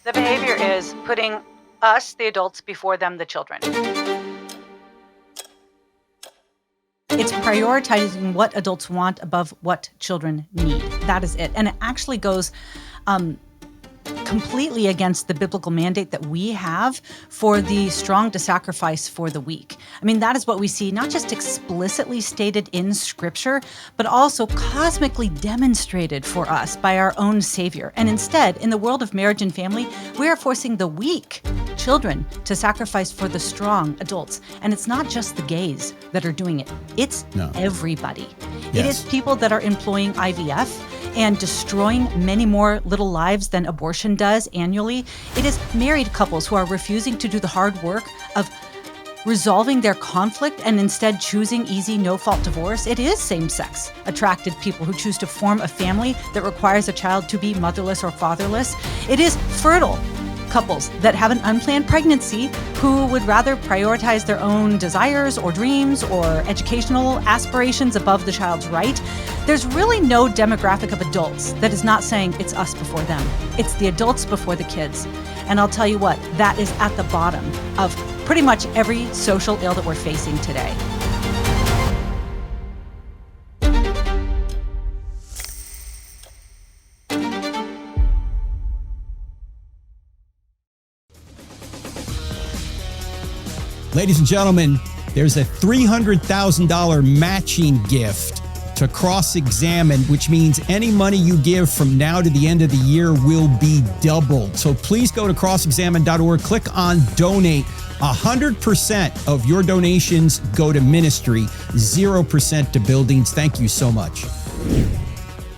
The behavior is putting us, the adults, before them, the children. It's prioritizing what adults want above what children need. That is it. And it actually goes completely against the biblical mandate that we have for the strong to sacrifice for the weak. I mean, that is what we see not just explicitly stated in Scripture, but also cosmically demonstrated for us by our own Savior. And instead, in the world of marriage and family, we are forcing the weak children to sacrifice for the strong adults. And it's not just the gays that are doing it. It's everybody. Yes. It is people that are employing IVF and destroying many more little lives than abortion does annually. It is married couples who are refusing to do the hard work of resolving their conflict and instead choosing easy, no-fault divorce. It is same-sex attracted people who choose to form a family that requires a child to be motherless or fatherless. It is fertile couples that have an unplanned pregnancy who would rather prioritize their own desires or dreams or educational aspirations above the child's right. There's really no demographic of adults that is not saying it's us before them. It's the adults before the kids. And I'll tell you what, that is at the bottom of pretty much every social ill that we're facing today. Ladies and gentlemen, there's a $300,000 matching gift to Cross-Examine, which means any money you give from now to the end of the year will be doubled. So please go to crossexamine.org, click on donate. 100% of your donations go to ministry, 0% to buildings. Thank you so much.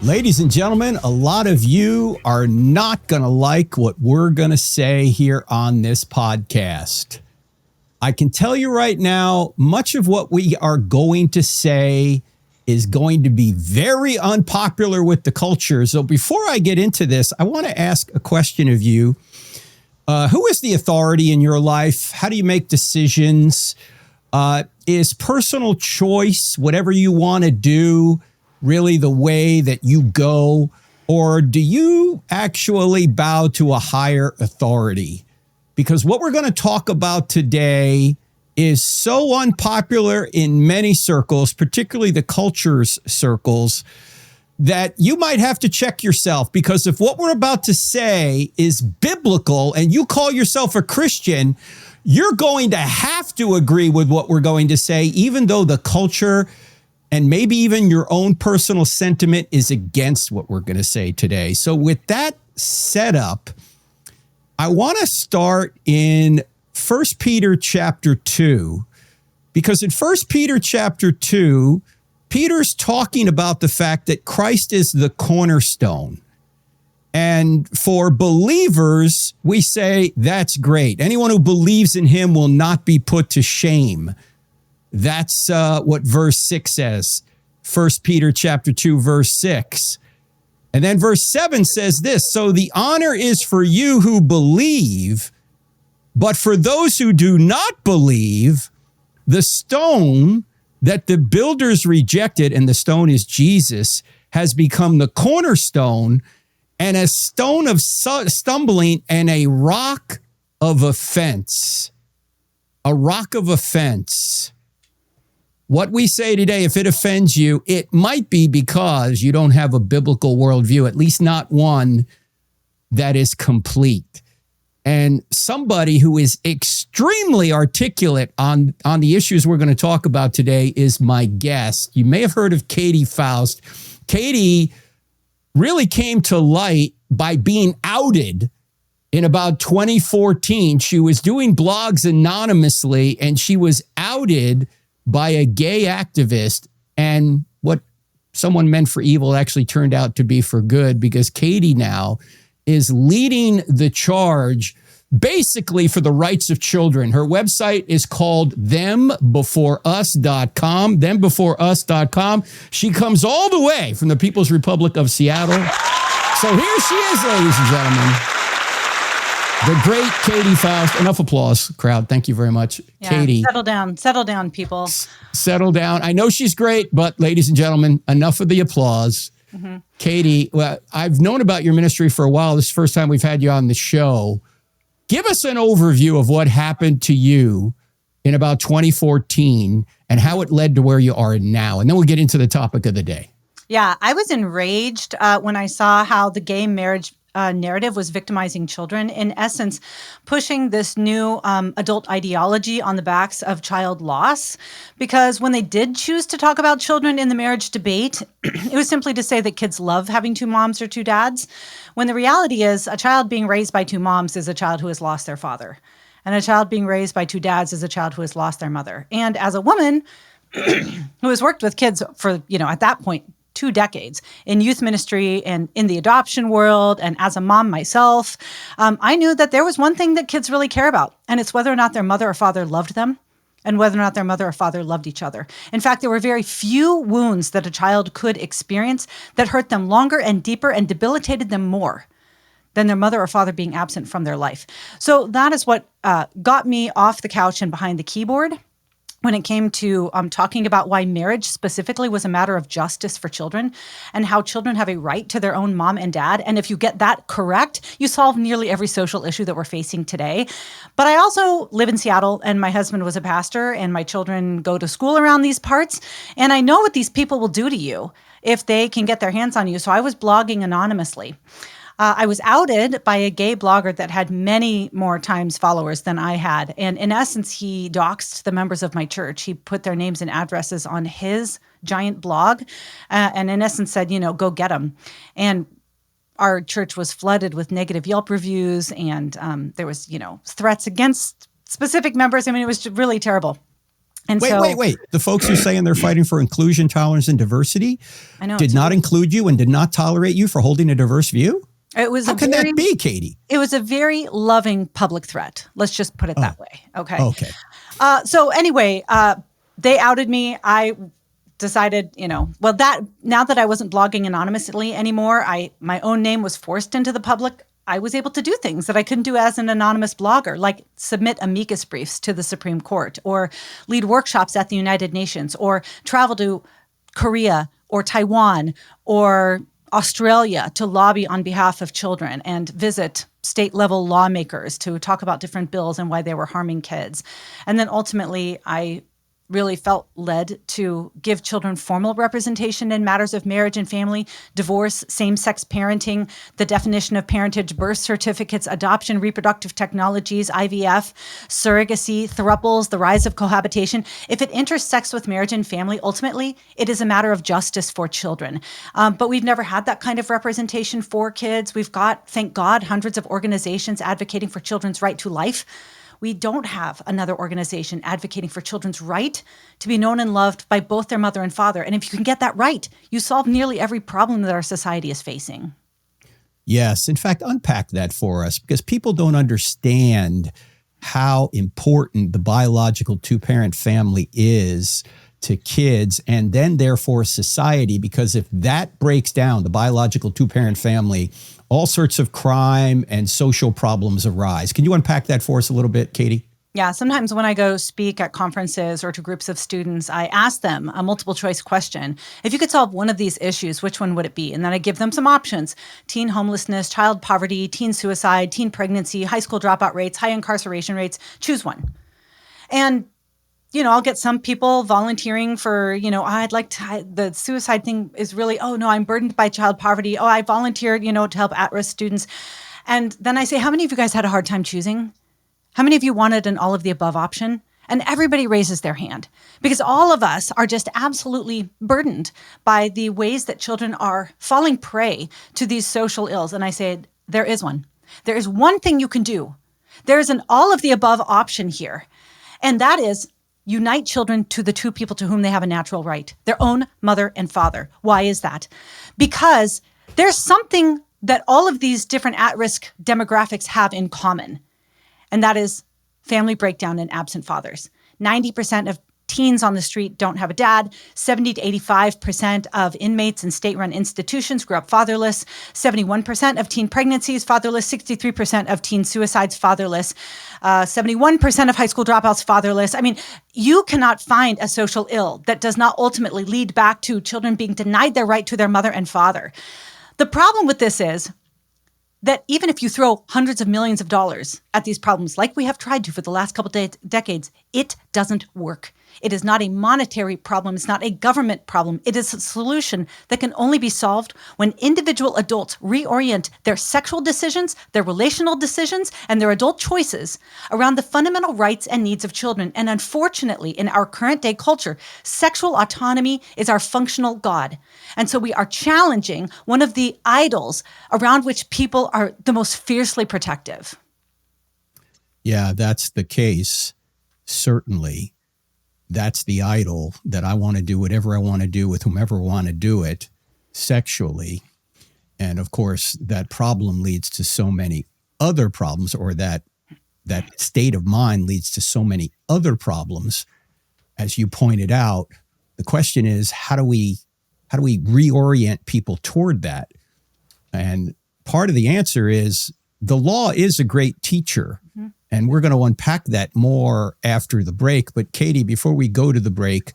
Ladies and gentlemen, a lot of you are not going to like what we're going to say here on this podcast. I can tell you right now, much of what we are going to say is going to be very unpopular with the culture. So before I get into this, I want to ask a question of you. Who is the authority in your life? How do you make decisions? Is personal choice, whatever you want to do, really the way that you go? Or do you actually bow to a higher authority? Because what we're going to talk about today is so unpopular in many circles, particularly the culture's circles, that you might have to check yourself. Because if what we're about to say is biblical and you call yourself a Christian, you're going to have to agree with what we're going to say, even though the culture and maybe even your own personal sentiment is against what we're going to say today. So with that setup, I want to start in 1 Peter chapter 2, because in 1 Peter chapter 2, Peter's talking about the fact that Christ is the cornerstone. And for believers, we say, that's great. Anyone who believes in him will not be put to shame. That's what verse 6 says. 1 Peter chapter 2, verse 6. And then verse 7 says this, so the honor is for you who believe, but for those who do not believe, the stone that the builders rejected, and the stone is Jesus, has become the cornerstone and a stone of stumbling and a rock of offense. A rock of offense. What we say today, if it offends you, it might be because you don't have a biblical worldview, at least not one that is complete. And somebody who is extremely articulate on the issues we're going to talk about today is my guest. You may have heard of Katy Faust. Katy really came to light by being outed in about 2014. She was doing blogs anonymously, and she was outed by a gay activist, and what someone meant for evil actually turned out to be for good, because Katy now is leading the charge basically for the rights of children. Her website is called thembeforeus.com, thembeforeus.com. She comes all the way from the People's Republic of Seattle. So here she is, ladies and gentlemen. The great Katy Faust. Enough applause, crowd. Thank you very much, yeah, Katy. Settle down, people. Settle down. I know she's great, but ladies and gentlemen, enough of the applause. Katy, well, I've known about your ministry for a while. This is the first time we've had you on the show. Give us an overview of what happened to you in about 2014 and how it led to where you are now. And then we'll get into the topic of the day. Yeah, I was enraged when I saw how the gay marriage narrative was victimizing children, in essence, pushing this new adult ideology on the backs of child loss. Because when they did choose to talk about children in the marriage debate, it was simply to say that kids love having two moms or two dads, when the reality is a child being raised by two moms is a child who has lost their father. And a child being raised by two dads is a child who has lost their mother. And as a woman who has worked with kids for, at that point, 2 decades in youth ministry and in the adoption world, and as a mom myself, I knew that there was one thing that kids really care about, and it's whether or not their mother or father loved them and whether or not their mother or father loved each other. In fact, there were very few wounds that a child could experience that hurt them longer and deeper and debilitated them more than their mother or father being absent from their life. So that is what got me off the couch and behind the keyboard when it came to talking about why marriage specifically was a matter of justice for children and how children have a right to their own mom and dad. And if you get that correct, you solve nearly every social issue that we're facing today. But I also live in Seattle, and my husband was a pastor, and my children go to school around these parts. And I know what these people will do to you if they can get their hands on you. So I was blogging anonymously. I was outed by a gay blogger that had many more times followers than I had. And in essence, he doxed the members of my church. He put their names and addresses on his giant blog and in essence said, go get them. And our church was flooded with negative Yelp reviews, and there was, threats against specific members. I mean, it was really terrible. And wait. The folks who saying they're fighting for inclusion, tolerance, and diversity did not include you and did not tolerate you for holding a diverse view? How can that be, Katy? It was a very loving public threat. Let's just put it that way. Okay. Okay. So anyway, they outed me. I decided, now that I wasn't blogging anonymously anymore, my own name was forced into the public. I was able to do things that I couldn't do as an anonymous blogger, like submit amicus briefs to the Supreme Court, or lead workshops at the United Nations, or travel to Korea or Taiwan or Australia to lobby on behalf of children and visit state-level lawmakers to talk about different bills and why they were harming kids. And then ultimately, I really felt led to give children formal representation in matters of marriage and family, divorce, same-sex parenting, the definition of parentage, birth certificates, adoption, reproductive technologies, IVF, surrogacy, thruples, the rise of cohabitation. If it intersects with marriage and family, ultimately, it is a matter of justice for children. But we've never had that kind of representation for kids. We've got, thank God, hundreds of organizations advocating for children's right to life. We don't have another organization advocating for children's right to be known and loved by both their mother and father. And if you can get that right, you solve nearly every problem that our society is facing. Yes. In fact, unpack that for us, because people don't understand how important the biological two-parent family is to kids and then therefore society, because if that breaks down, the biological two-parent family, all sorts of crime and social problems arise. Can you unpack that for us a little bit, Katy? Yeah, sometimes when I go speak at conferences or to groups of students, I ask them a multiple choice question. If you could solve one of these issues, which one would it be? And then I give them some options: teen homelessness, child poverty, teen suicide, teen pregnancy, high school dropout rates, high incarceration rates. Choose one. And I'll get some people volunteering for, I'd like to, the suicide thing is really, oh no, I'm burdened by child poverty. Oh, I volunteered, to help at-risk students. And then I say, how many of you guys had a hard time choosing? How many of you wanted an all of the above option? And everybody raises their hand, because all of us are just absolutely burdened by the ways that children are falling prey to these social ills. And I said, there is one. There is one thing you can do. There is an all of the above option here. And that is unite children to the two people to whom they have a natural right, their own mother and father. Why is that? Because there's something that all of these different at-risk demographics have in common, and that is family breakdown and absent fathers. 90% of teens on the street don't have a dad. 70 to 85% of inmates in state-run institutions grew up fatherless. 71% of teen pregnancies fatherless. 63% of teen suicides fatherless. 71% of high school dropouts fatherless. I mean, you cannot find a social ill that does not ultimately lead back to children being denied their right to their mother and father. The problem with this is that even if you throw hundreds of millions of dollars at these problems, like we have tried to for the last couple decades, it doesn't work. It is not a monetary problem. It's not a government problem. It is a solution that can only be solved when individual adults reorient their sexual decisions, their relational decisions, and their adult choices around the fundamental rights and needs of children. And unfortunately, in our current day culture, sexual autonomy is our functional God. And so we are challenging one of the idols around which people are the most fiercely protective. Yeah, that's the case. Certainly. That's the idol that I want to do whatever I want to do with whomever I want to do it sexually. And of course, that problem leads to so many other problems, or that state of mind leads to so many other problems. As you pointed out, the question is, how do we reorient people toward that? And part of the answer is the law is a great teacher. Mm-hmm. And we're going to unpack that more after the break. But Katy, before we go to the break,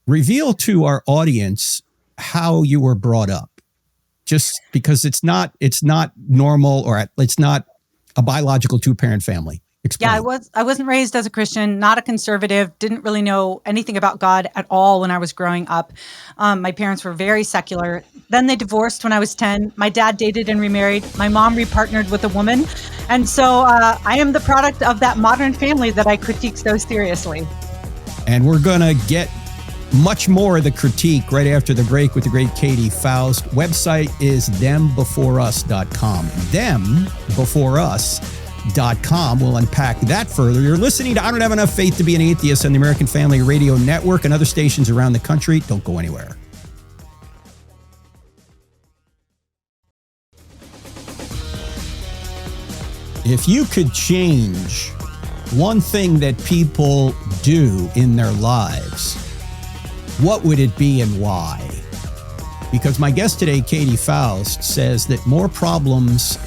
reveal to our audience how you were brought up. Just because it's not normal, or it's not a biological two-parent family. Explain. Yeah, I wasn't raised as a Christian, not a conservative, didn't really know anything about God at all when I was growing up. My parents were very secular. Then they divorced when I was 10. My dad dated and remarried. My mom repartnered with a woman. And so I am the product of that modern family that I critique so seriously. And we're going to get much more of the critique right after the break with the great Katy Faust. Website is thembeforeus.com. Thembeforeus.com. We'll unpack that further. You're listening to I Don't Have Enough Faith to Be an Atheist on the American Family Radio Network and other stations around the country. Don't go anywhere. If you could change one thing that people do in their lives, what would it be and why? Because my guest today, Katy Faust, says that more problems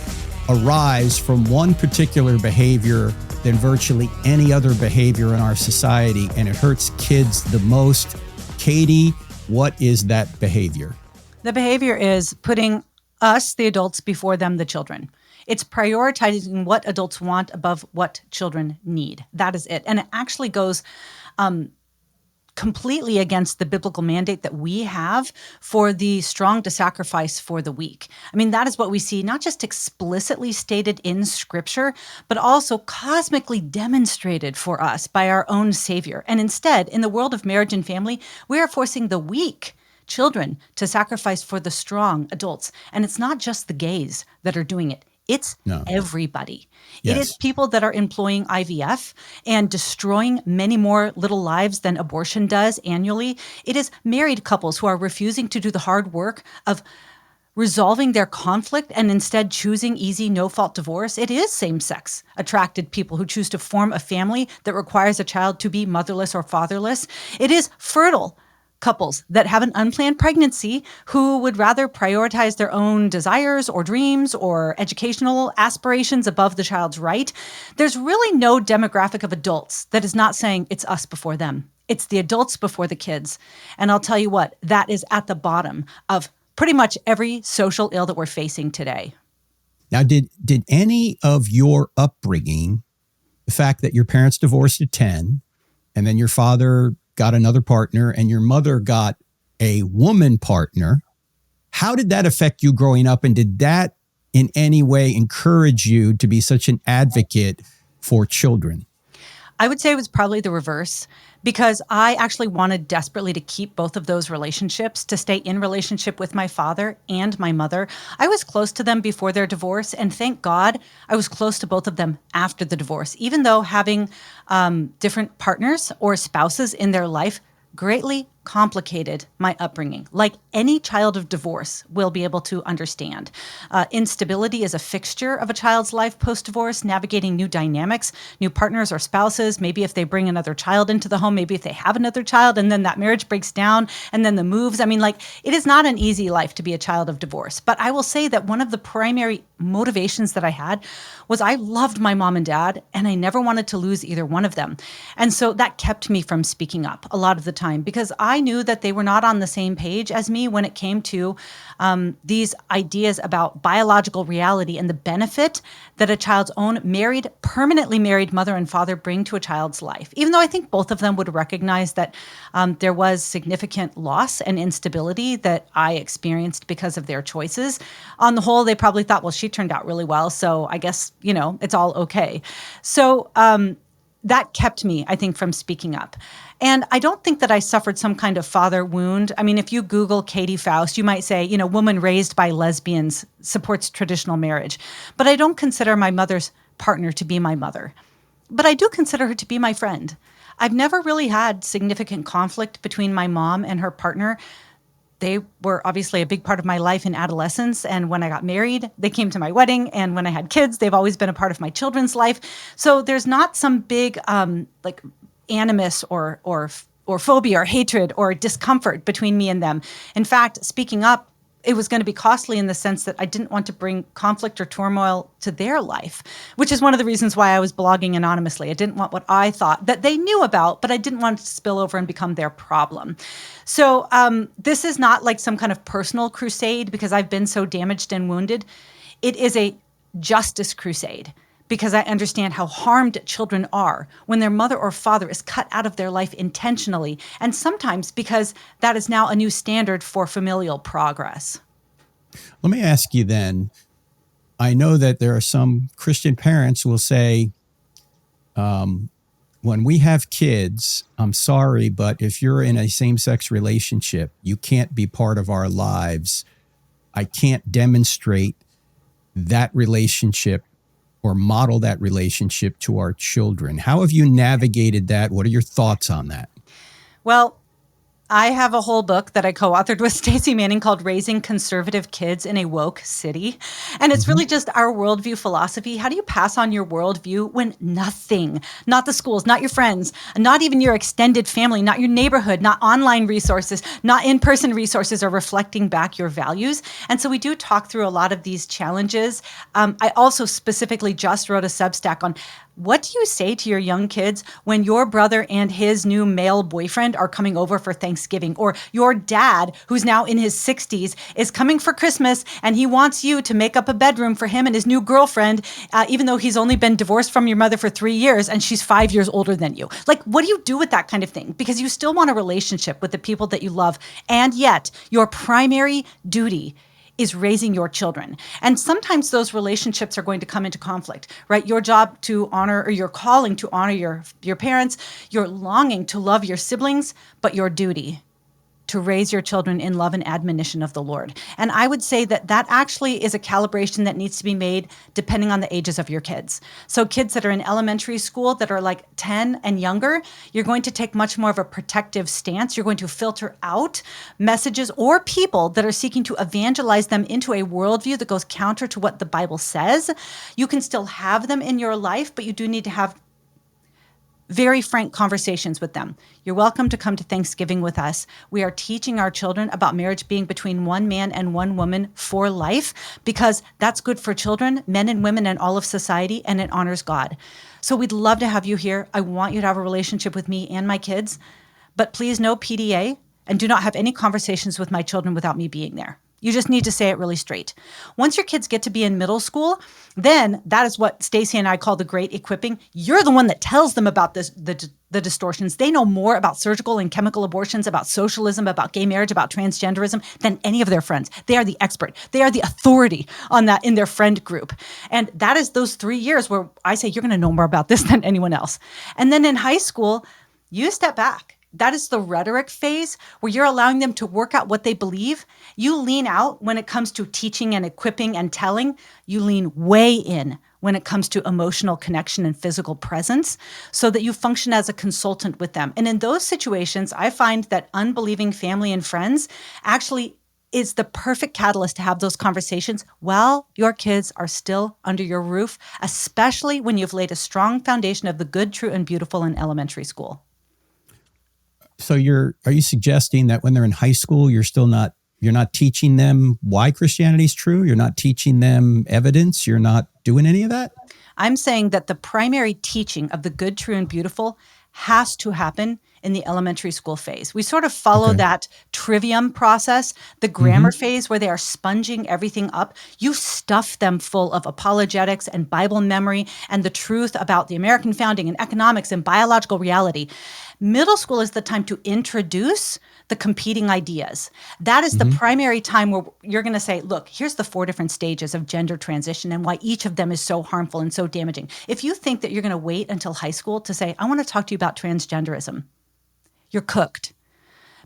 arise from one particular behavior than virtually any other behavior in our society, and it hurts kids the most. Katy, what is that behavior? The behavior is putting us, the adults, before them, the children. It's prioritizing what adults want above what children need. That is it. And it actually goes completely against the biblical mandate that we have for the strong to sacrifice for the weak. I mean, that is what we see not just explicitly stated in Scripture, but also cosmically demonstrated for us by our own Savior. And instead, in the world of marriage and family, we are forcing the weak children to sacrifice for the strong adults. And it's not just the gays that are doing it. It's everybody. Yes. It is people that are employing IVF and destroying many more little lives than abortion does annually. It is married couples who are refusing to do the hard work of resolving their conflict and instead choosing easy, no-fault divorce. It is same-sex attracted people who choose to form a family that requires a child to be motherless or fatherless. It is fertile couples that have an unplanned pregnancy who would rather prioritize their own desires or dreams or educational aspirations above the child's right. There's really no demographic of adults that is not saying it's us before them. It's the adults before the kids. And I'll tell you what, that is at the bottom of pretty much every social ill that we're facing today. Now, did any of your upbringing, the fact that your parents divorced at 10, and then your father got another partner, and your mother got a woman partner. How did that affect you growing up? And did that in any way encourage you to be such an advocate for children? I would say it was probably the reverse, because I actually wanted desperately to keep both of those relationships, to stay in relationship with my father and my mother. I was close to them before their divorce, and thank God I was close to both of them after the divorce, even though having different partners or spouses in their life greatly complicated my upbringing, like any child of divorce will be able to understand. Instability is a fixture of a child's life post-divorce, navigating new dynamics, new partners or spouses, maybe if they bring another child into the home, maybe if they have another child, and then that marriage breaks down, and then the moves. I mean, like, it is not an easy life to be a child of divorce. But I will say that one of the primary motivations that I had was I loved my mom and dad, and I never wanted to lose either one of them. And so that kept me from speaking up a lot of the time, because I knew that they were not on the same page as me when it came to these ideas about biological reality and the benefit that a child's own permanently married mother and father bring to a child's life. Even though I think both of them would recognize that there was significant loss and instability that I experienced because of their choices. On the whole, they probably thought, well, she turned out really well, so I guess, it's all okay. So that kept me, I think, from speaking up. And I don't think that I suffered some kind of father wound. I mean, if you Google Katy Faust, you might say, woman raised by lesbians supports traditional marriage. But I don't consider my mother's partner to be my mother. But I do consider her to be my friend. I've never really had significant conflict between my mom and her partner. They were obviously a big part of my life in adolescence. And when I got married, they came to my wedding. And when I had kids, they've always been a part of my children's life. So there's not some big animus or phobia or hatred or discomfort between me and them. In fact, speaking up, it was going to be costly in the sense that I didn't want to bring conflict or turmoil to their life, which is one of the reasons why I was blogging anonymously. I didn't want what I thought that they knew about, but I didn't want it to spill over and become their problem. So this is not like some kind of personal crusade because I've been so damaged and wounded. It is a justice crusade, because I understand how harmed children are when their mother or father is cut out of their life intentionally, and sometimes because that is now a new standard for familial progress. Let me ask you then, I know that there are some Christian parents who will say, when we have kids, I'm sorry, but if you're in a same-sex relationship, you can't be part of our lives. I can't demonstrate that relationship or model that relationship to our children. How have you navigated that? What are your thoughts on that? Well, I have a whole book that I co-authored with Stacey Manning called Raising Conservative Kids in a Woke City. And it's really just our worldview philosophy. How do you pass on your worldview when nothing, not the schools, not your friends, not even your extended family, not your neighborhood, not online resources, not in-person resources are reflecting back your values? And so we do talk through a lot of these challenges. I also specifically just wrote a Substack on what do you say to your young kids when your brother and his new male boyfriend are coming over for Thanksgiving, or your dad, who's now in his 60s, is coming for Christmas and he wants you to make up a bedroom for him and his new girlfriend, even though he's only been divorced from your mother for 3 years and she's 5 years older than you? Like, what do you do with that kind of thing? Because you still want a relationship with the people that you love, and yet your primary duty is raising your children. And sometimes those relationships are going to come into conflict, right? Your job to honor, or your calling to honor your parents, your longing to love your siblings, but your duty to raise your children in love and admonition of the Lord. And I would say that that actually is a calibration that needs to be made depending on the ages of your kids. So kids that are in elementary school that are like 10 and younger, you're going to take much more of a protective stance. You're going to filter out messages or people that are seeking to evangelize them into a worldview that goes counter to what the Bible says. You can still have them in your life, but you do need to have very frank conversations with them. You're welcome to come to Thanksgiving with us. We are teaching our children about marriage being between one man and one woman for life, because that's good for children, men and women, and all of society, and it honors God. So we'd love to have you here. I want you to have a relationship with me and my kids, but please no PDA, and do not have any conversations with my children without me being there. You just need to say it really straight. Once your kids get to be in middle school, then that is what Stacey and I call the great equipping. You're the one that tells them about the distortions. They know more about surgical and chemical abortions, about socialism, about gay marriage, about transgenderism than any of their friends. They are the expert. They are the authority on that in their friend group. And that is those 3 years where I say, you're going to know more about this than anyone else. And then in high school, you step back that is the rhetoric phase where you're allowing them to work out what they believe. You lean out when it comes to teaching and equipping and telling. You lean way in when it comes to emotional connection and physical presence, so that you function as a consultant with them. And in those situations, I find that unbelieving family and friends actually is the perfect catalyst to have those conversations while your kids are still under your roof, especially when you've laid a strong foundation of the good, true, and beautiful in elementary school. So are you suggesting that when they're in high school, you're not teaching them why Christianity is true? You're not teaching them evidence? You're not doing any of that? I'm saying that the primary teaching of the good, true, and beautiful has to happen in the elementary school phase. We sort of follow that trivium process, the grammar phase where they are sponging everything up. You stuff them full of apologetics and Bible memory and the truth about the American founding and economics and biological reality. Middle school is the time to introduce the competing ideas. That is the primary time where you're going to say, look, here's the 4 different stages of gender transition and why each of them is so harmful and so damaging. If you think that you're going to wait until high school to say, I want to talk to you about transgenderism, you're cooked.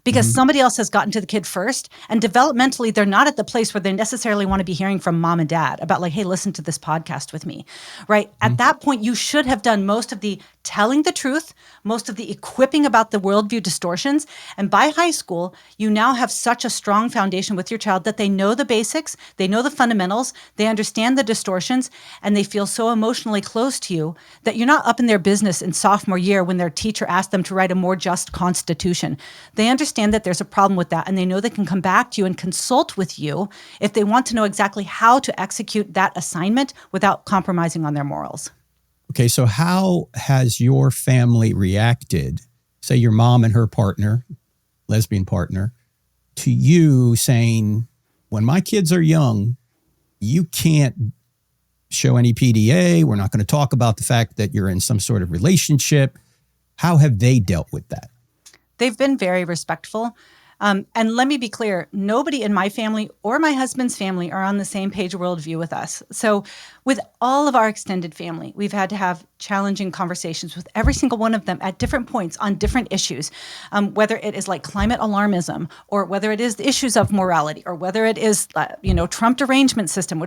Because somebody else has gotten to the kid first, and developmentally, they're not at the place where they necessarily want to be hearing from mom and dad about like, hey, listen to this podcast with me, right? At that point, you should have done most of the telling the truth, most of the equipping about the worldview distortions. And by high school, you now have such a strong foundation with your child that they know the basics, they know the fundamentals, they understand the distortions, and they feel so emotionally close to you that you're not up in their business in sophomore year when their teacher asked them to write a more just constitution. They understand that there's a problem with that, and they know they can come back to you and consult with you if they want to know exactly how to execute that assignment without compromising on their morals. Okay, so how has your family reacted, say your mom and her partner, lesbian partner, to you saying, when my kids are young, you can't show any PDA, we're not going to talk about the fact that you're in some sort of relationship. How have they dealt with that? They've been very respectful. And let me be clear, nobody in my family or my husband's family are on the same page worldview with us. So with all of our extended family, we've had to have challenging conversations with every single one of them at different points on different issues, whether it is like climate alarmism, or whether it is the issues of morality, or whether it is, Trump derangement system,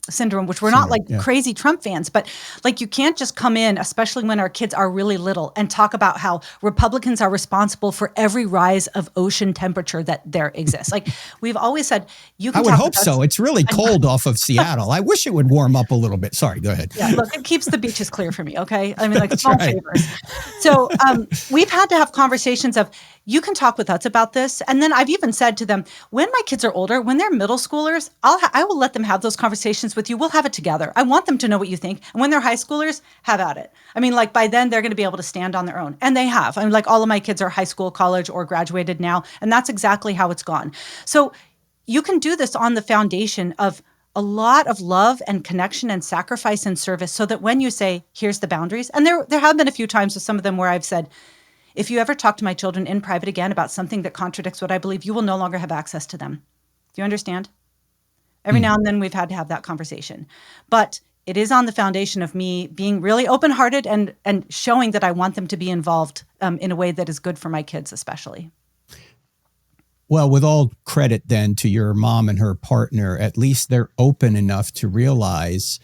syndrome, which we're not crazy Trump fans, but like you can't just come in, especially when our kids are really little, and talk about how Republicans are responsible for every rise of ocean temperature that there exists. Like we've always said, you can. I would hope so. It's really cold off of Seattle. I wish it would warm up a little bit. Sorry, go ahead. Yeah, look, it keeps the beaches clear for me, okay? I mean, like small favors. So we've had to have conversations of, you can talk with us about this. And then I've even said to them, when my kids are older, when they're middle schoolers, I will let them have those conversations with you. We'll have it together. I want them to know what you think. And when they're high schoolers, have at it. I mean, like by then they're going to be able to stand on their own. And they have. I mean, like all of my kids are high school, college, or graduated now. And that's exactly how it's gone. So you can do this on the foundation of a lot of love and connection and sacrifice and service, so that when you say, here's the boundaries, and there have been a few times with some of them where I've said, if you ever talk to my children in private again about something that contradicts what I believe, you will no longer have access to them. Do you understand? Every now and then we've had to have that conversation. But it is on the foundation of me being really open-hearted and showing that I want them to be involved in a way that is good for my kids especially. Well, with all credit then to your mom and her partner, at least they're open enough to realize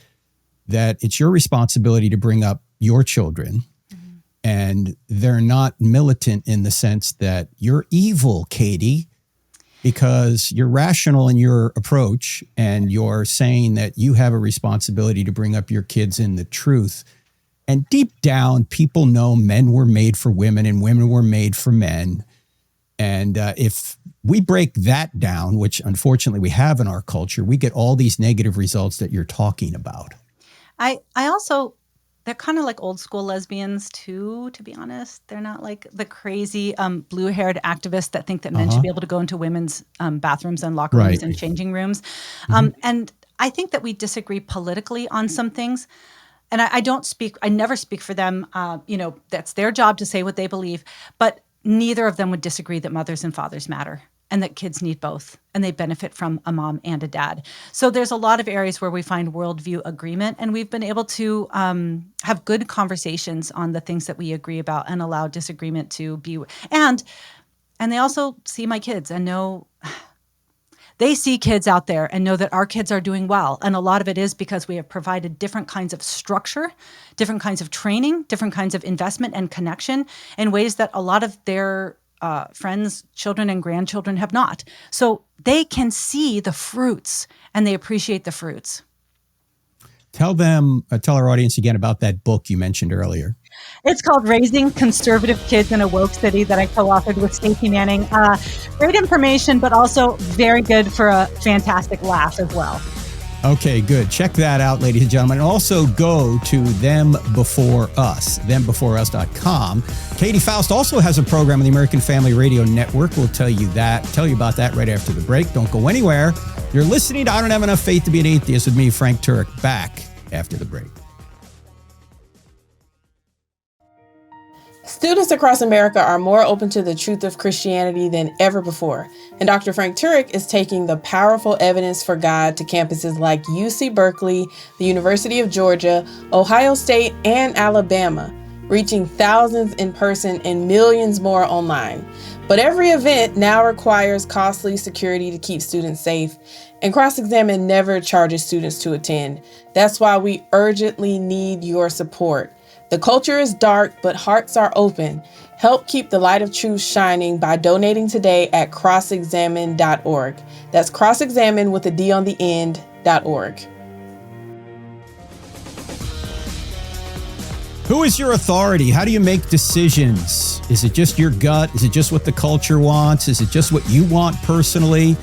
that it's your responsibility to bring up your children. And they're not militant in the sense that you're evil, Katy, because you're rational in your approach and you're saying that you have a responsibility to bring up your kids in the truth. And deep down, people know men were made for women and women were made for men. And if we break that down, which unfortunately we have in our culture, we get all these negative results that you're talking about. I also, they're kind of like old school lesbians too, to be honest. They're not like the crazy blue-haired activists that think that men should be able to go into women's bathrooms and locker rooms and changing rooms. And I think that we disagree politically on some things. And I never speak for them. That's their job to say what they believe. But neither of them would disagree that mothers and fathers matter. and that kids need both, and they benefit from a mom and a dad. So there's a lot of areas where we find worldview agreement, and we've been able to have good conversations on the things that we agree about and allow disagreement to be. And they also see my kids and know they see kids out there and know that our kids are doing well. And a lot of it is because we have provided different kinds of structure, different kinds of training, different kinds of investment and connection in ways that a lot of their friends, children, and grandchildren have not. So they can see the fruits and they appreciate the fruits. Tell our audience again about that book you mentioned earlier. It's called Raising Conservative Kids in a Woke City that I co-authored with Stacey Manning. Great information, but also very good for a fantastic laugh as well. Okay, good. Check that out, ladies and gentlemen. And also go to Them Before Us, thembeforeus.com. Katy Faust also has a program on the American Family Radio Network. We'll tell you about that right after the break. Don't go anywhere. You're listening to I Don't Have Enough Faith to Be an Atheist with me, Frank Turek, back after the break. Students across America are more open to the truth of Christianity than ever before, and Dr. Frank Turek is taking the powerful evidence for God to campuses like UC Berkeley, the University of Georgia, Ohio State, and Alabama, reaching thousands in person and millions more online. But every event now requires costly security to keep students safe, and Cross-Examine never charges students to attend. That's why we urgently need your support. The culture is dark, but hearts are open. Help keep the light of truth shining by donating today at crossexamine.org. That's crossexamine with a D on the end.org. Who is your authority? How do you make decisions? Is it just your gut? Is it just what the culture wants? Is it just what you want personally?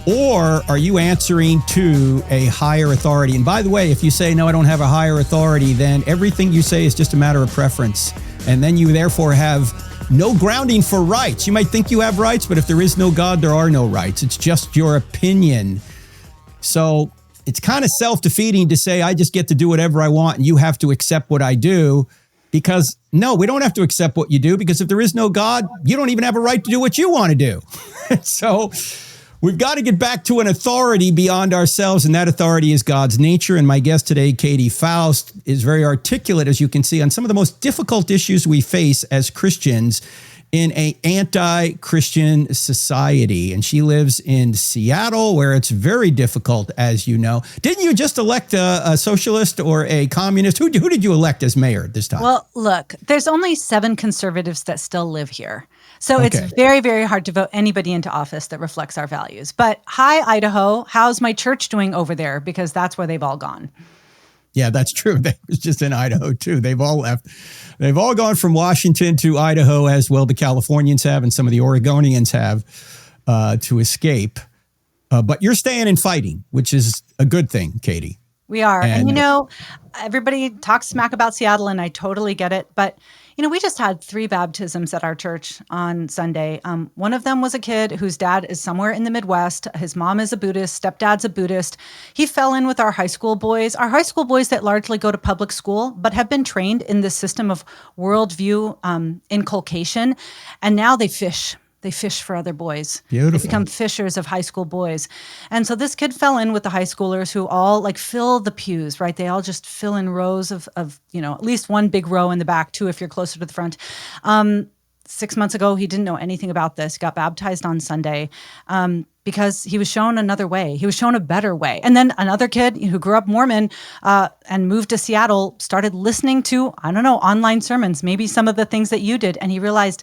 Or are you answering to a higher authority? And by the way, if you say, no, I don't have a higher authority, then everything you say is just a matter of preference. And then you therefore have no grounding for rights. You might think you have rights, but if there is no God, there are no rights. It's just your opinion. So it's kind of self-defeating to say, I just get to do whatever I want and you have to accept what I do. Because no, we don't have to accept what you do, because if there is no God, you don't even have a right to do what you want to do. So we've got to get back to an authority beyond ourselves, and that authority is God's nature. And my guest today, Katy Faust, is very articulate, as you can see, on some of the most difficult issues we face as Christians in an anti-Christian society. And she lives in Seattle, where it's very difficult, as you know. Didn't you just elect a socialist or a communist? Who did you elect as mayor this time? Well, look, there's only 7 conservatives that still live here. So It's very, very hard to vote anybody into office that reflects our values. But hi, Idaho, how's my church doing over there? Because that's where they've all gone. Yeah, that's true. They was just in Idaho, too. They've all left. They've all gone from Washington to Idaho, as well the Californians have and some of the Oregonians have, to escape. But you're staying and fighting, which is a good thing, Katy. We are. And everybody talks smack about Seattle, and I totally get it. But we just had 3 baptisms at our church on Sunday. One of them was a kid whose dad is somewhere in the Midwest. His mom is a Buddhist, stepdad's a Buddhist. He fell in with our high school boys that largely go to public school, but have been trained in this system of worldview inculcation. And now they fish. They fish for other boys. Beautiful. They become fishers of high school boys. And so this kid fell in with the high schoolers who all fill the pews, right? They all just fill in rows of at least one big row in the back, 2 if you're closer to the front. 6 months ago, he didn't know anything about this. He got baptized on Sunday because he was shown another way. He was shown a better way. And then another kid who grew up Mormon and moved to Seattle started listening to, online sermons, maybe some of the things that you did. And he realized,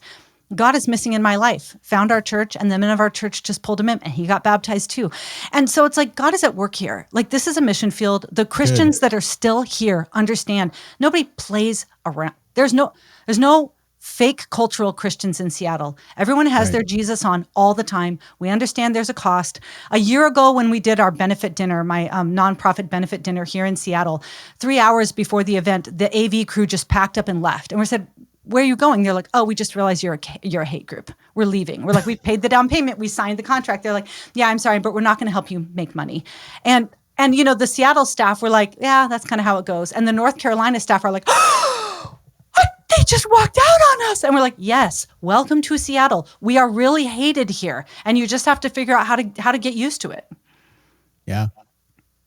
God is missing in my life, found our church, and the men of our church just pulled him in, and he got baptized too. And so it's God is at work here. This is a mission field. The Christians that are still here understand nobody plays around. There's no fake cultural Christians in Seattle. Everyone has their Jesus on all the time. We understand there's a cost. A year ago when we did our benefit dinner, my nonprofit benefit dinner here in Seattle, 3 hours before the event, the AV crew just packed up and left. And we said, where are you going? They're like, oh, we just realized you're a hate group. We're leaving. We're like, we paid the down payment. We signed the contract. They're like, yeah, I'm sorry, but we're not going to help you make money. And the Seattle staff were like, yeah, that's kind of how it goes. And the North Carolina staff are like, oh, they just walked out on us. And we're like, yes, welcome to Seattle. We are really hated here. And you just have to figure out how to get used to it. Yeah.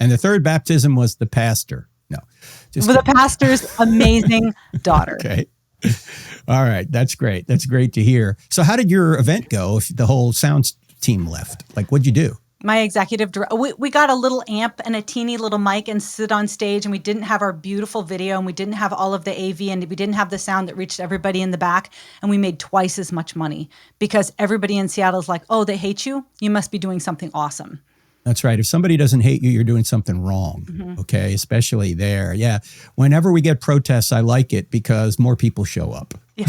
And the third baptism was the pastor. No, just with the pastor's amazing daughter. Okay. All right. That's great. That's great to hear. So how did your event go if the whole sound team left? Like, what'd you do? My executive director, we got a little amp and a teeny little mic and sit on stage, and we didn't have our beautiful video, and we didn't have all of the AV, and we didn't have the sound that reached everybody in the back, and we made twice as much money because everybody in Seattle is like, oh, they hate you? You must be doing something awesome. That's right. If somebody doesn't hate you, you're doing something wrong. Mm-hmm. Okay. Especially there. Yeah. Whenever we get protests, I like it because more people show up. Yeah.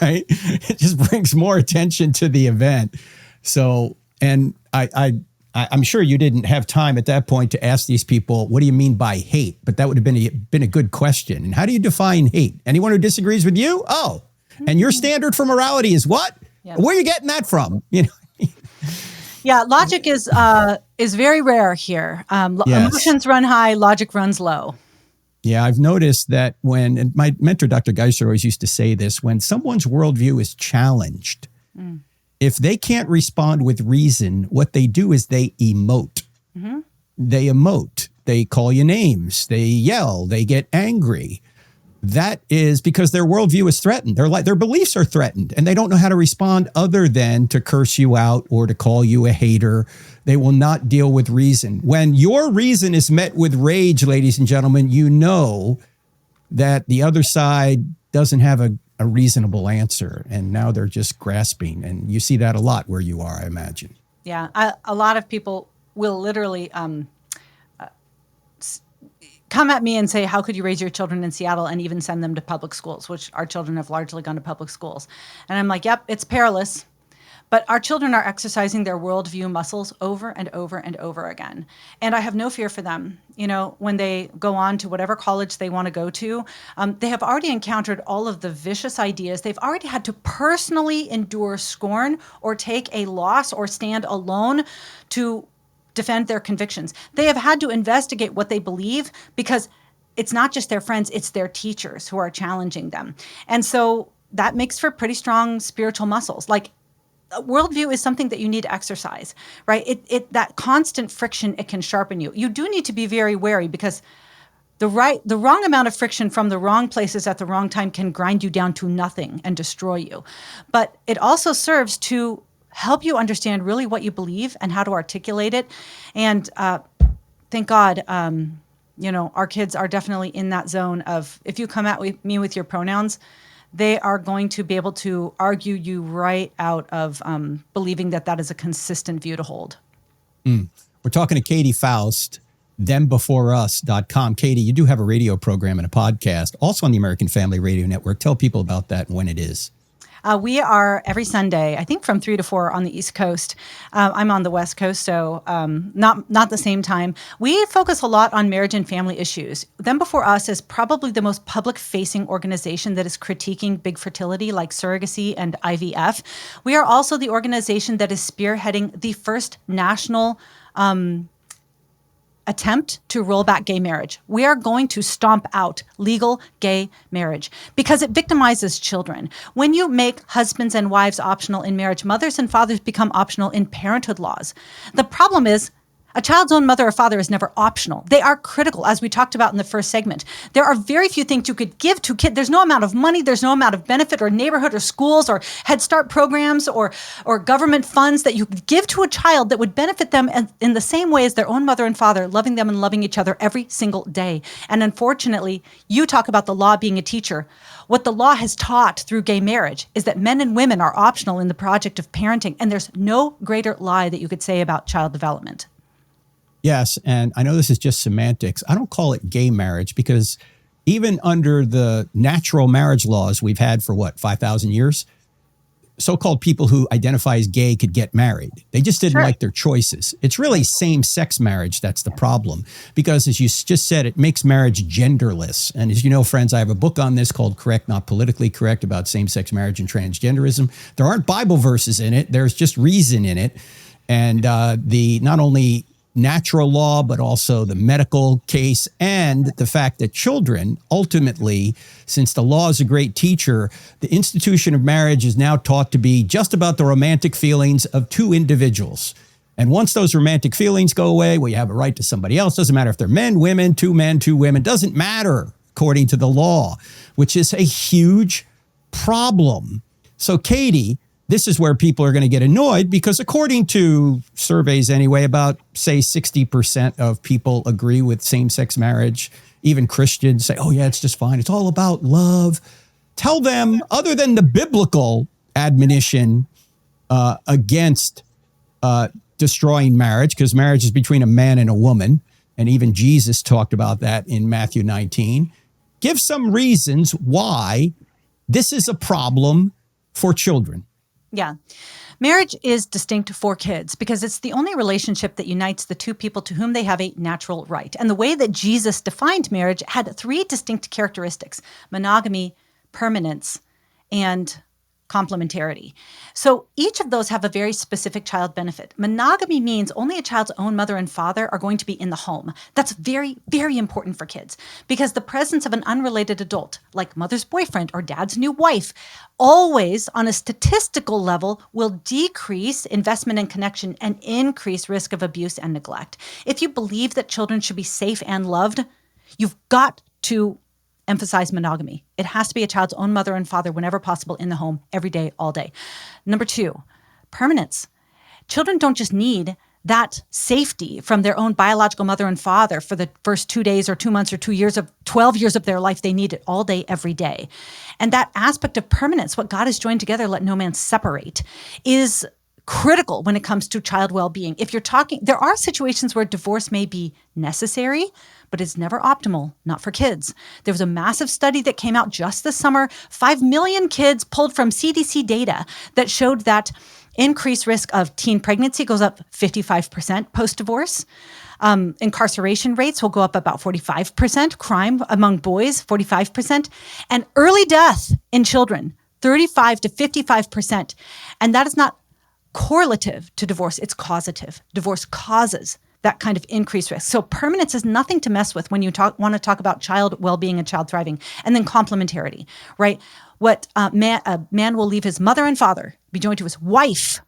Right. It just brings more attention to the event. So, and I'm sure you didn't have time at that point to ask these people, what do you mean by hate? But that would have been a good question. And how do you define hate? Anyone who disagrees with you? Oh, and your standard for morality is what? Yeah. Where are you getting that from? You know? Yeah, logic is very rare here. Yes. Emotions run high, logic runs low. Yeah, I've noticed that and my mentor, Dr. Geisler, always used to say this, when someone's worldview is challenged, if they can't respond with reason, what they do is they emote. Mm-hmm. They emote. They call you names. They yell. They get angry. That is because their worldview is threatened. Their beliefs are threatened, and they don't know how to respond other than to curse you out or to call you a hater. They will not deal with reason. When your reason is met with rage, ladies and gentlemen, you know that the other side doesn't have a reasonable answer, and now they're just grasping. And you see that a lot where you are, I imagine. Yeah, a lot of people will literally come at me and say, how could you raise your children in Seattle and even send them to public schools, which our children have largely gone to public schools. And I'm like, yep, it's perilous. But our children are exercising their worldview muscles over and over and over again. And I have no fear for them. You know, when they go on to whatever college they want to go to, they have already encountered all of the vicious ideas. They've already had to personally endure scorn or take a loss or stand alone to defend their convictions. They have had to investigate what they believe because it's not just their friends, it's their teachers who are challenging them. And so that makes for pretty strong spiritual muscles. Like, worldview is something that you need to exercise, right? That constant friction, it can sharpen you. You do need to be very wary because the wrong amount of friction from the wrong places at the wrong time can grind you down to nothing and destroy you. But it also serves to help you understand really what you believe and how to articulate it. And thank God, our kids are definitely in that zone of, if you come at me with your pronouns, they are going to be able to argue you right out of believing that is a consistent view to hold. We're talking to Katy Faust, thembeforeus.com. Katy, you do have a radio program and a podcast, also on the American Family Radio Network. Tell people about that and when it is. We are every Sunday, I think from 3 to 4 on the East Coast. I'm on the West Coast, so not the same time. We focus a lot on marriage and family issues. Them Before Us is probably the most public-facing organization that is critiquing big fertility like surrogacy and IVF. We are also the organization that is spearheading the first national attempt to roll back gay marriage. We are going to stomp out legal gay marriage because it victimizes children. When you make husbands and wives optional in marriage, mothers and fathers become optional in parenthood laws. The problem is, a child's own mother or father is never optional. They are critical, as we talked about in the first segment. There are very few things you could give to kids. There's no amount of money, there's no amount of benefit or neighborhood or schools or Head Start programs or government funds that you could give to a child that would benefit them in the same way as their own mother and father, loving them and loving each other every single day. And unfortunately, you talk about the law being a teacher. What the law has taught through gay marriage is that men and women are optional in the project of parenting, and there's no greater lie that you could say about child development. Yes, and I know this is just semantics. I don't call it gay marriage because even under the natural marriage laws we've had for 5,000 years, so-called people who identify as gay could get married. They just didn't like their choices. It's really same-sex marriage that's the problem because, as you just said, it makes marriage genderless. And as you know, friends, I have a book on this called Correct, Not Politically Correct about same-sex marriage and transgenderism. There aren't Bible verses in it. There's just reason in it. And not only natural law, but also the medical case, and the fact that children, ultimately, since the law is a great teacher, the institution of marriage is now taught to be just about the romantic feelings of two individuals. And once those romantic feelings go away, well, you have a right to somebody else. Doesn't matter if they're men, two women, doesn't matter according to the law, which is a huge problem. So, Katy, this is where people are going to get annoyed because according to surveys anyway, about, say, 60% of people agree with same-sex marriage. Even Christians say, oh, yeah, it's just fine. It's all about love. Tell them, other than the biblical admonition against destroying marriage, because marriage is between a man and a woman, and even Jesus talked about that in Matthew 19. Give some reasons why this is a problem for children. Yeah. Marriage is distinct for kids because it's the only relationship that unites the two people to whom they have a natural right. And the way that Jesus defined marriage had three distinct characteristics: monogamy, permanence, and complementarity. So each of those have a very specific child benefit. Monogamy means only a child's own mother and father are going to be in the home. That's very, very important for kids because the presence of an unrelated adult, like mother's boyfriend or dad's new wife, always on a statistical level will decrease investment and connection and increase risk of abuse and neglect. If you believe that children should be safe and loved, you've got to emphasize monogamy. It has to be a child's own mother and father whenever possible in the home, every day, all day. Number two, permanence. Children don't just need that safety from their own biological mother and father for the first 2 days or 2 months or 2 years of 12 years of their life. They need it all day, every day. And that aspect of permanence, what God has joined together, let no man separate, is critical when it comes to child well-being. If you're talking, there are situations where divorce may be necessary, but it's never optimal, not for kids. There was a massive study that came out just this summer, 5 million kids pulled from CDC data that showed that increased risk of teen pregnancy goes up 55% post-divorce. Incarceration rates will go up about 45%, crime among boys, 45%, and early death in children, 35 to 55%. And that is not correlative to divorce, it's causative. Divorce causes that kind of increased risk. So permanence is nothing to mess with when you want to talk about child well-being and child thriving. And then complementarity, right? A man will leave his mother and father, be joined to his wife.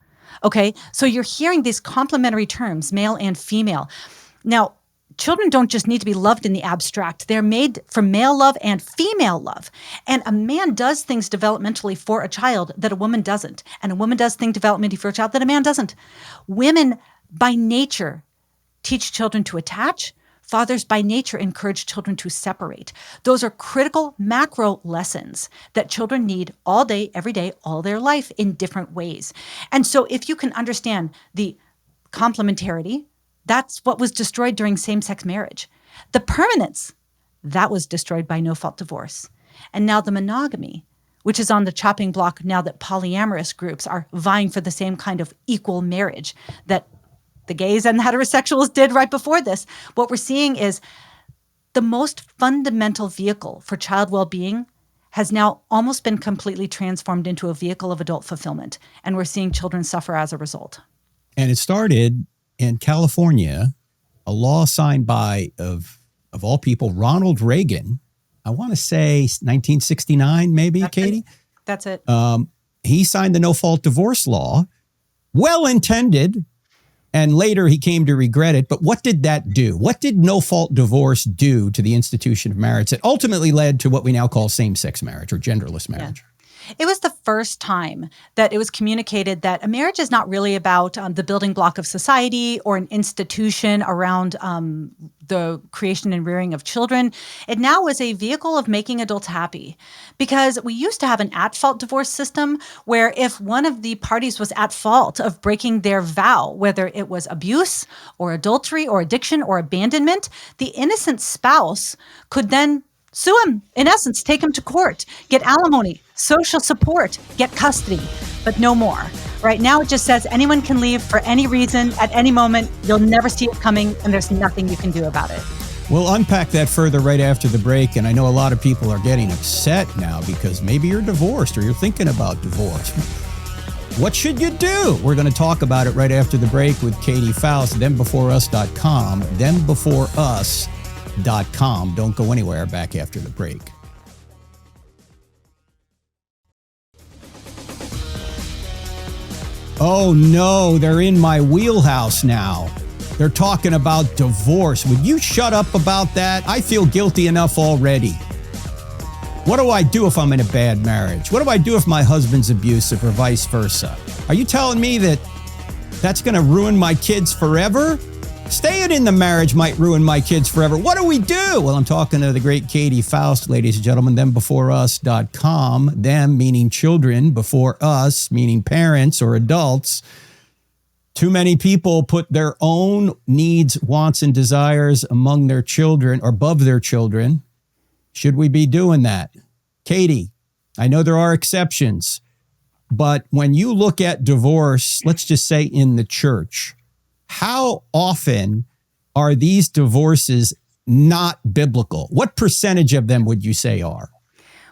Okay, so you're hearing these complementary terms, male and female. Now, children don't just need to be loved in the abstract. They're made for male love and female love. And a man does things developmentally for a child that a woman doesn't. And a woman does things developmentally for a child that a man doesn't. Women, by nature, teach children to attach. Fathers, by nature, encourage children to separate. Those are critical macro lessons that children need all day, every day, all their life in different ways. And so if you can understand the complementarity, that's what was destroyed during same-sex marriage. The permanence, that was destroyed by no-fault divorce. And now the monogamy, which is on the chopping block now that polyamorous groups are vying for the same kind of equal marriage that the gays and the heterosexuals did right before this. What we're seeing is the most fundamental vehicle for child well-being has now almost been completely transformed into a vehicle of adult fulfillment. And we're seeing children suffer as a result. And it started in California, a law signed by, of all people, Ronald Reagan. I want to say 1969, maybe, Katy? That's it. He signed the no-fault divorce law, well-intended, and later he came to regret it. But what did that do? What did no-fault divorce do to the institution of marriage that ultimately led to what we now call same-sex marriage or genderless marriage? Yeah. It was the first time that it was communicated that a marriage is not really about the building block of society or an institution around the creation and rearing of children. It now is a vehicle of making adults happy, because we used to have an at-fault divorce system where if one of the parties was at fault of breaking their vow, whether it was abuse or adultery or addiction or abandonment, the innocent spouse could then sue him, in essence, take him to court, get alimony, social support, get custody, but no more. Right now, it just says anyone can leave for any reason at any moment. You'll never see it coming, and there's nothing you can do about it. We'll unpack that further right after the break. And I know a lot of people are getting upset now because maybe you're divorced or you're thinking about divorce. What should you do? We're going to talk about it right after the break with Katy Faust, thembeforeus.com, thembeforeus.com. Don't go anywhere. Back after the break. Oh no, they're in my wheelhouse now. They're talking about divorce. Would you shut up about that? I feel guilty enough already. What do I do if I'm in a bad marriage? What do I do if my husband's abusive or vice versa? Are you telling me that that's going to ruin my kids forever? Staying in the marriage might ruin my kids forever. What do we do? Well, I'm talking to the great Katy Faust, ladies and gentlemen, thembeforeus.com, them meaning children, before us meaning parents or adults. Too many people put their own needs, wants, and desires among their children or above their children. Should we be doing that? Katy, I know there are exceptions, but when you look at divorce, let's just say in the church, how often are these divorces not biblical? What percentage of them would you say are?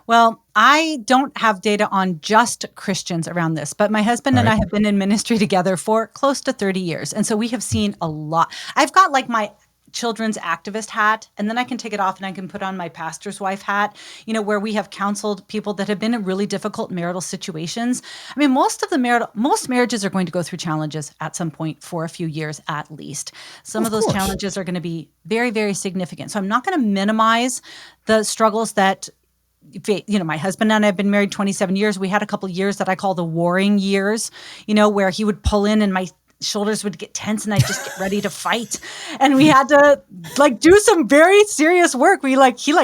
Well, I don't have data on just Christians around this, but my husband and I have been in ministry together for close to 30 years. And so we have seen a lot. I've got like my children's activist hat, and then I can take it off and I can put on my pastor's wife hat, where we have counseled people that have been in really difficult marital situations. I mean, most marriages are going to go through challenges at some point for a few years at least. Some of those challenges are going to be very, very significant. So I'm not going to minimize the struggles that my husband and I have been married 27 years. We had a couple years that I call the warring years, where he would pull in and my shoulders would get tense and I'd just get ready to fight. And we had to do some very serious work. He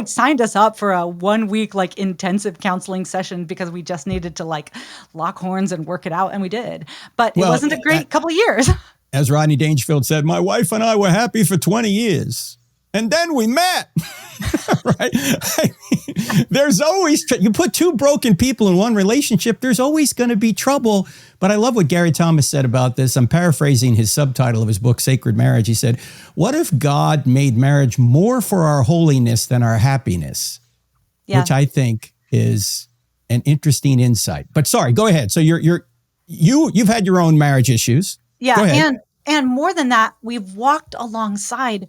signed us up for a 1 week intensive counseling session because we just needed to lock horns and work it out. And we did, but it wasn't a great couple of years. As Rodney Dangerfield said, my wife and I were happy for 20 years. And then we met, right? I mean, there's always, you put two broken people in one relationship, there's always going to be trouble. But I love what Gary Thomas said about this. I'm paraphrasing his subtitle of his book, Sacred Marriage. He said, what if God made marriage more for our holiness than our happiness? Yeah. Which I think is an interesting insight. But sorry, go ahead. So you've had your own marriage issues. Yeah. And more than that, we've walked alongside,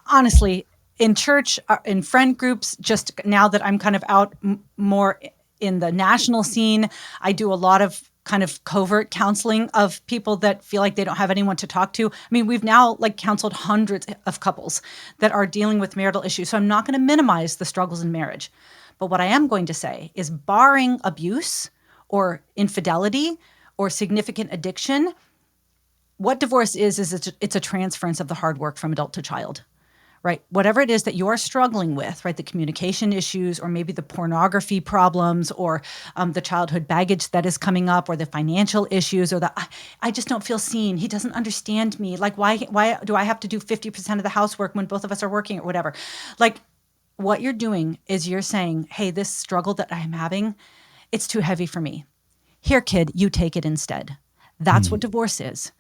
honestly, in church, in friend groups, just now that I'm kind of out more in the national scene, I do a lot of kind of covert counseling of people that feel like they don't have anyone to talk to. I mean, we've now counseled hundreds of couples that are dealing with marital issues. So I'm not going to minimize the struggles in marriage. But what I am going to say is, barring abuse or infidelity or significant addiction, what divorce is it's a transference of the hard work from adult to child. Right? Whatever it is that you're struggling with, right? The communication issues, or maybe the pornography problems, or the childhood baggage that is coming up, or the financial issues, or I just don't feel seen. He doesn't understand me. Why do I have to do 50% of the housework when both of us are working, or whatever? What you're doing is you're saying, hey, this struggle that I'm having, it's too heavy for me. Here, kid, you take it instead. That's what divorce is.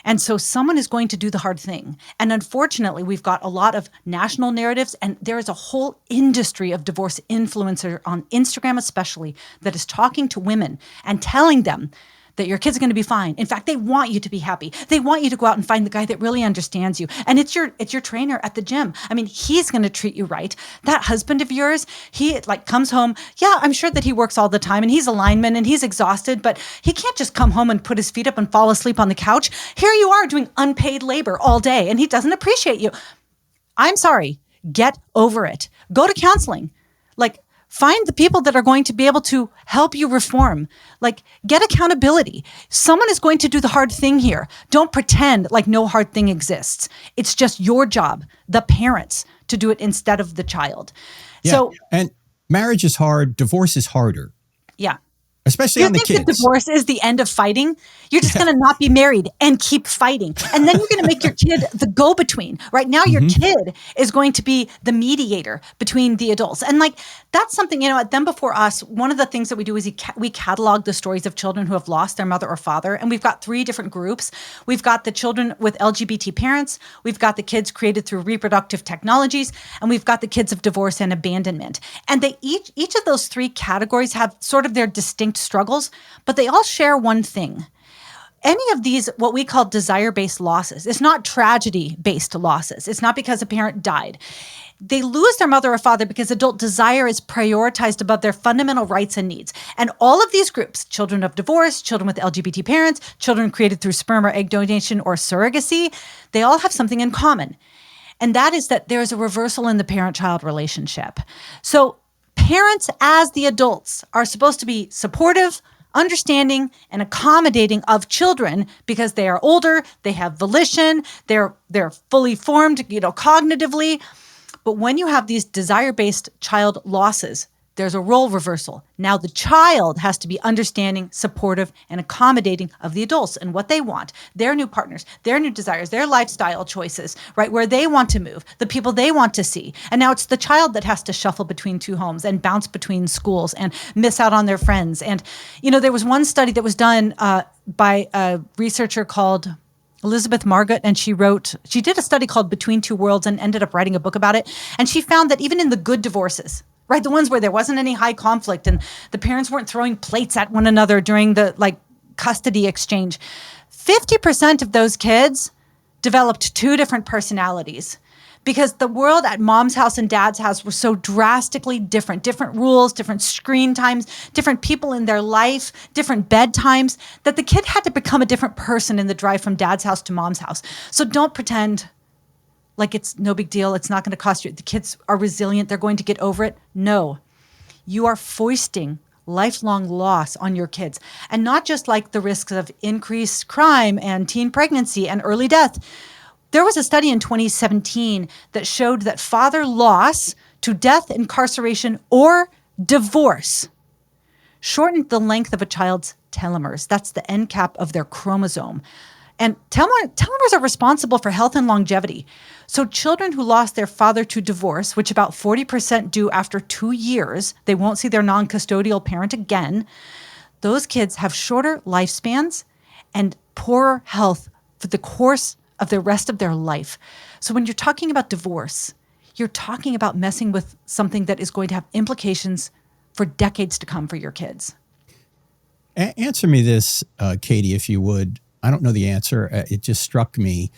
And so someone is going to do the hard thing. And unfortunately, we've got a lot of national narratives, and there is a whole industry of divorce influencer on Instagram especially that is talking to women and telling them that your kids are going to be fine. In fact, they want you to be happy. They want you to go out and find the guy that really understands you. And it's your trainer at the gym. I mean, he's going to treat you right. That husband of yours, he comes home. Yeah, I'm sure that he works all the time and he's a lineman and he's exhausted, but he can't just come home and put his feet up and fall asleep on the couch. Here you are doing unpaid labor all day and he doesn't appreciate you. I'm sorry. Get over it. Go to counseling. Find the people that are going to be able to help you reform. Get accountability. Someone is going to do the hard thing here. Don't pretend like no hard thing exists. It's just your job, the parents, to do it instead of the child. Yeah. And marriage is hard. Divorce is harder. Yeah. Especially on the kids. You think that divorce is the end of fighting? You're just going to not be married and keep fighting. And then you're going to make your kid the go-between. Right now, your kid is going to be the mediator between the adults. And that's something, at Them Before Us, one of the things that we do is we catalog the stories of children who have lost their mother or father. And we've got 3 different groups. We've got the children with LGBT parents. We've got the kids created through reproductive technologies. And we've got the kids of divorce and abandonment. And each of those 3 categories have sort of their distinct distinct struggles, but they all share one thing. Any of these, what we call desire-based losses, it's not tragedy-based losses. It's not because a parent died. They lose their mother or father because adult desire is prioritized above their fundamental rights and needs. And all of these groups, children of divorce, children with LGBT parents, children created through sperm or egg donation or surrogacy, they all have something in common. And that is that there is a reversal in the parent-child relationship. So parents, as the adults, are supposed to be supportive, understanding, and accommodating of children because they are older, they have volition, they're fully formed, cognitively. But when you have these desire-based child losses, there's a role reversal. Now the child has to be understanding, supportive, and accommodating of the adults and what they want, their new partners, their new desires, their lifestyle choices, right, where they want to move, the people they want to see. And now it's the child that has to shuffle between two homes and bounce between schools and miss out on their friends. And, there was one study that was done by a researcher called Elizabeth Margaret, and she did a study called Between Two Worlds and ended up writing a book about it. And she found that even in the good divorces, right, the ones where there wasn't any high conflict and the parents weren't throwing plates at one another during the custody exchange, 50% of those kids developed two different personalities because the world at mom's house and dad's house were so drastically different rules, different screen times, different people in their life, different bedtimes, that the kid had to become a different person in the drive from dad's house to mom's house. So don't pretend like it's no big deal. It's not going to cost you. The kids are resilient. They're going to get over it. No, you are foisting lifelong loss on your kids. And not just like the risks of increased crime and teen pregnancy and early death. There was a study in 2017 that showed that father loss to death, incarceration, or divorce shortened the length of a child's telomeres. That's the end cap of their chromosome. And telomeres are responsible for health and longevity. So children who lost their father to divorce, which about 40% do after 2 years, they won't see their non-custodial parent again. Those kids have shorter lifespans and poorer health for the course of the rest of their life. So when you're talking about divorce, you're talking about messing with something that is going to have implications for decades to come for your kids. Answer me this, Katy, if you would. I don't know the answer. It just struck me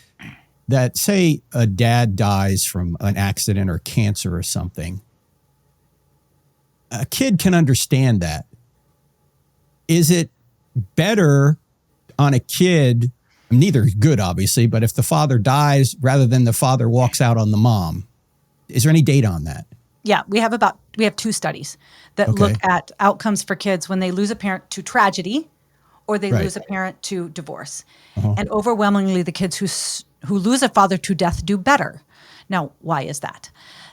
that, say, a dad dies from an accident or cancer or something. A kid can understand that. Is it better on a kid? Neither is good, obviously, but if the father dies rather than the father walks out on the mom, is there any data on that? Yeah, we have 2 studies that look at outcomes for kids when they lose a parent to tragedy or they lose a parent to divorce. And overwhelmingly, the kids who lose a father to death do better. Now, why is that?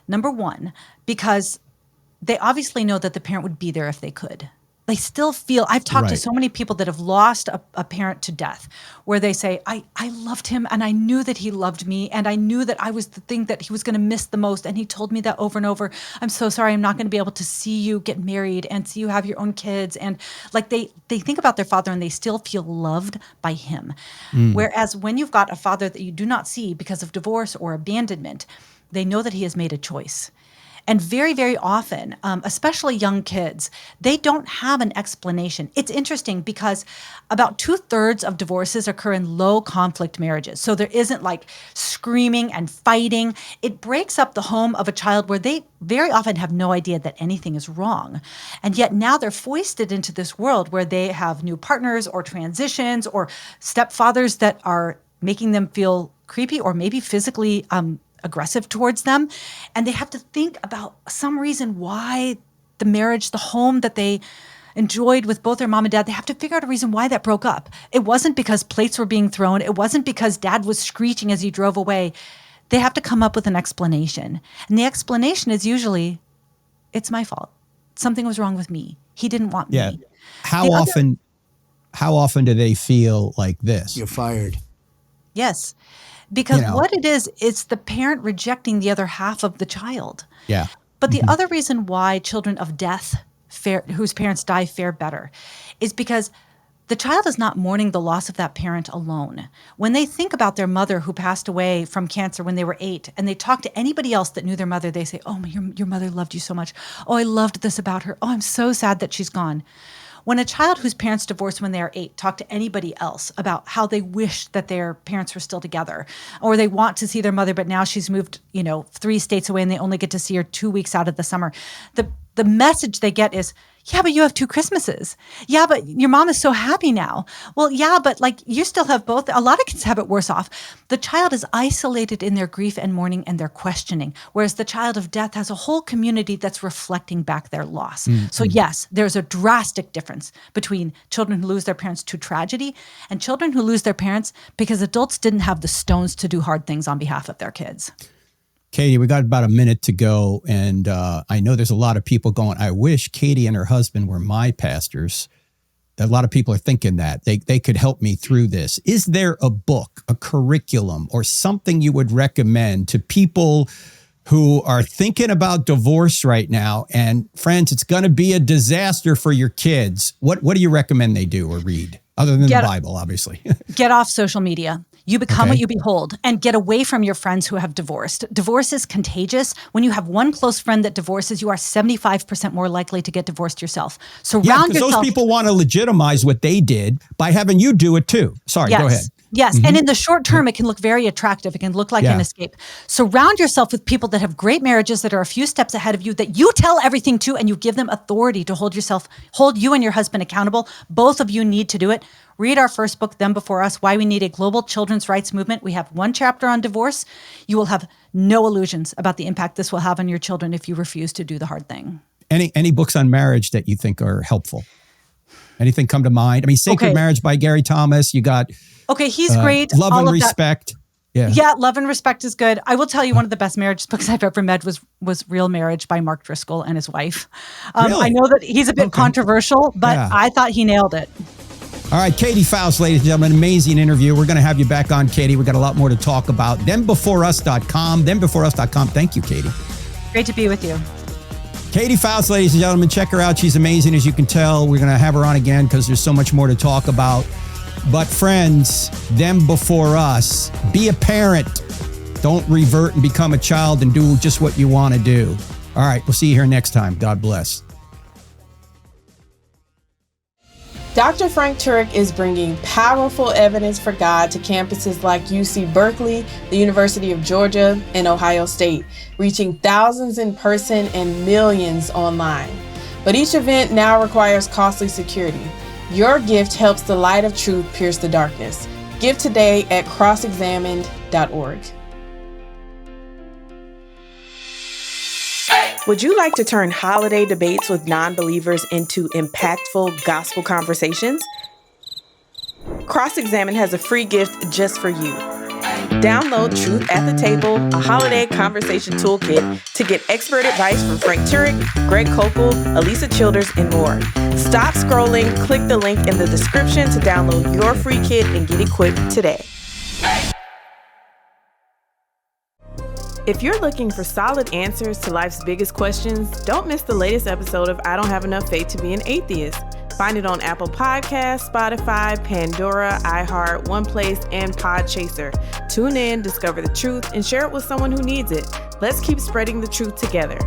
Number one, because they obviously know that the parent would be there if they could. They still feel, I've talked to so many people that have lost a parent to death where they say, I loved him and I knew that he loved me and I knew that I was the thing that he was going to miss the most. And he told me that over and over. I'm so sorry. I'm not going to be able to see you get married and see you have your own kids. And like they think about their father and they still feel loved by him. Whereas when you've got a father that you do not see because of divorce or abandonment, they know that he has made a choice. And very, very often, especially young kids, they don't have an explanation. It's interesting because about 2/3 of divorces occur in low conflict marriages. So there isn't like screaming and fighting. It breaks up the home of a child where they very often have no idea that anything is wrong. And yet now they're foisted into this world where they have new partners or transitions or stepfathers that are making them feel creepy or maybe physically aggressive towards them. And they have to think about some reason why the marriage, the home that they enjoyed with both their mom and dad, they have to figure out a reason why that broke up. It wasn't because plates were being thrown. It wasn't because dad was screeching as he drove away. They have to come up with an explanation. And the explanation is usually, it's my fault. Something was wrong with me. He didn't want me. How often do they feel like this? You're fired. Yes. Because what it is, it's the parent rejecting the other half of the child. Yeah. But the other reason why children of death, whose parents die, fare better is because the child is not mourning the loss of that parent alone. When they think about their mother who passed away from cancer when they were 8, and they talk to anybody else that knew their mother, they say, oh, your mother loved you so much. Oh, I loved this about her. Oh, I'm so sad that she's gone. When a child whose parents divorced when they are 8 talk to anybody else about how they wish that their parents were still together, or they want to see their mother, but now she's moved, 3 states away and they only get to see her 2 weeks out of the summer, the message they get is, yeah, but you have 2 Christmases. Yeah, but your mom is so happy now. Well, yeah, but you still have both. A lot of kids have it worse off. The child is isolated in their grief and mourning and their questioning, whereas the child of death has a whole community that's reflecting back their loss. Mm-hmm. So yes, there's a drastic difference between children who lose their parents to tragedy and children who lose their parents because adults didn't have the stones to do hard things on behalf of their kids. Katy, we got about a minute to go, and I know there's a lot of people going, I wish Katy and her husband were my pastors. A lot of people are thinking that. They could help me through this. Is there a book, a curriculum, or something you would recommend to people who are thinking about divorce right now? And friends, it's going to be a disaster for your kids. What do you recommend they do or read? Other than the Bible, obviously. Get off social media. You become what you behold, and get away from your friends who have divorced. Divorce is contagious. When you have one close friend that divorces, you are 75% more likely to get divorced yourself. Surround yourself. Those people want to legitimize what they did by having you do it too. Sorry, go ahead. Yes, and in the short term, it can look very attractive. It can look like an escape. Surround yourself with people that have great marriages that are a few steps ahead of you, that you tell everything to, and you give them authority to hold you and your husband accountable. Both of you need to do it. Read our first book, Them Before Us, Why We Need a Global Children's Rights Movement. We have 1 chapter on divorce. You will have no illusions about the impact this will have on your children if you refuse to do the hard thing. Any books on marriage that you think are helpful? Anything come to mind? I mean, Sacred Marriage by Gary Thomas. You got... Okay, he's great. Love and Respect. Yeah, Love and Respect is good. I will tell you, one of the best marriage books I've ever read was Real Marriage by Mark Driscoll and his wife. Really? I know that he's a bit controversial, but I thought he nailed it. All right, Katy Faust, ladies and gentlemen, amazing interview. We're going to have you back on, Katy. We got a lot more to talk about. ThenBeforeUs.com. ThenBeforeUs.com. Thank you, Katy. Great to be with you. Katy Faust, ladies and gentlemen, check her out. She's amazing, as you can tell. We're going to have her on again because there's so much more to talk about. But friends, them before us. Be a parent. Don't revert and become a child and do just what you want to do. All right, we'll see you here next time. God bless. Dr. Frank Turek is bringing powerful evidence for God to campuses like UC Berkeley, the University of Georgia, and Ohio State, reaching thousands in person and millions online. But each event now requires costly security. Your gift helps the light of truth pierce the darkness. Give today at crossexamined.org. Would you like to turn holiday debates with non-believers into impactful gospel conversations? Cross-Examined has a free gift just for you. Download Truth at the Table, a holiday conversation toolkit to get expert advice from Frank Turek, Greg Koppel, Elisa Childers, and more. Stop scrolling, click the link in the description to download your free kit and get equipped today. If you're looking for solid answers to life's biggest questions, don't miss the latest episode of I Don't Have Enough Faith to Be an Atheist. Find it on Apple Podcasts, Spotify, Pandora, iHeart, OnePlace, and Podchaser. Tune in, discover the truth, and share it with someone who needs it. Let's keep spreading the truth together.